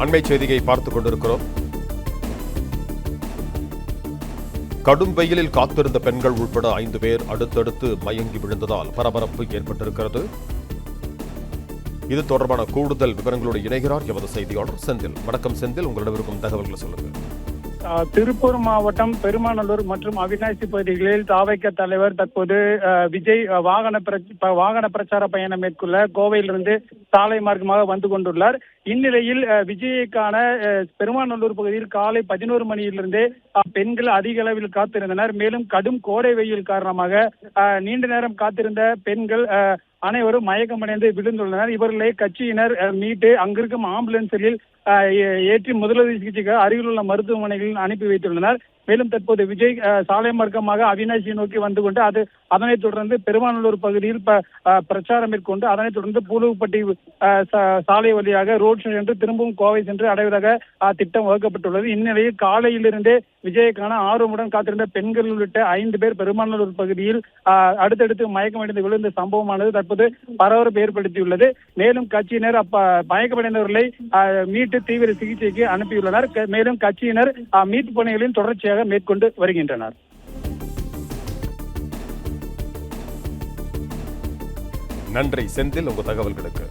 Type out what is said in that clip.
அண்மை செய்தியை பார்த்துக் கொண்டிருக்கிறோம். கடும் வெயிலில் காத்திருந்த பெண்கள் உட்பட 5 பேர் அடுத்தடுத்து மயங்கி விழுந்ததால் பரபரப்பு ஏற்பட்டிருக்கிறது. இது தொடர்பான கூடுதல் விவரங்களோடு இணைகிறார் எமது செய்தியாளர் செந்தில். வணக்கம் செந்தில், உங்களிடம் இருக்கும் தகவல்களை சொல்லுங்கள். திருப்பூர் மாவட்டம் பெருமாநல்லூர் மற்றும் அவிநாசி பகுதிகளில் தாவைக்க தலைவர் தற்போது விஜய் வாகன பிரச்சார பயணம் மேற்கொள்ள கோவையிலிருந்து சாலை மார்க்கமாக வந்து கொண்டுள்ளார். இந்நிலையில் விஜய்க்கான பெருமாநல்லூர் பகுதியில் காலை 11 மணியிலிருந்தே பெண்கள் அதிக அளவில் காத்திருந்தனர். மேலும் கடும் கோடை வெயில் காரணமாக நீண்ட நேரம் காத்திருந்த பெண்கள் அனைவரும் மயக்கமடைந்து விழுந்துள்ளனர். இவர்களை கட்சியினர் மீட்டு அங்கிருக்கும் ஆம்புலன்ஸில் ஏற்றி முதலுதவி சிகிச்சைக்காக அருகில் உள்ள மருத்துவமனைகளில் அனுப்பி வைத்துள்ளனர். மேலும் தற்போது விஜய் சாலை மார்க்கமாக அவிநாசி நோக்கி வந்து கொண்டு அதனைத் தொடர்ந்து பெருமாநல்லூர் பகுதியில் பிரச்சாரம் மேற்கொண்டு அதனைத் தொடர்ந்து பூலுவப்பட்டி சாலை வழியாக ரோட் ஷோ என்று திரும்பவும் கோவை சென்று அடைவதாக திட்டம் வகுக்கப்பட்டுள்ளது. இந்நிலையில் காலையிலிருந்தே விஜய்க்கான ஆர்வமுடன் காத்திருந்த பெண்கள் உள்ளிட்ட 5 பேர் பெருமாநல்லூர் பகுதியில் அடுத்தடுத்து மயக்கமடைந்து விழுந்த சம்பவமானது தற்போது பரபரப்பு ஏற்படுத்தியுள்ளது. மேலும் கட்சியினர் மயக்கமடைந்தவர்களை மீட்டு தீவிர சிகிச்சைக்கு அனுப்பியுள்ளனர். மேலும் கட்சியினர் மீட்பு பணிகளில் தொடர்ச்சியாக மேற்கொண்டு வருகின்றனர். நன்றி செந்தில், உங்கள் தகவல்களுக்கு.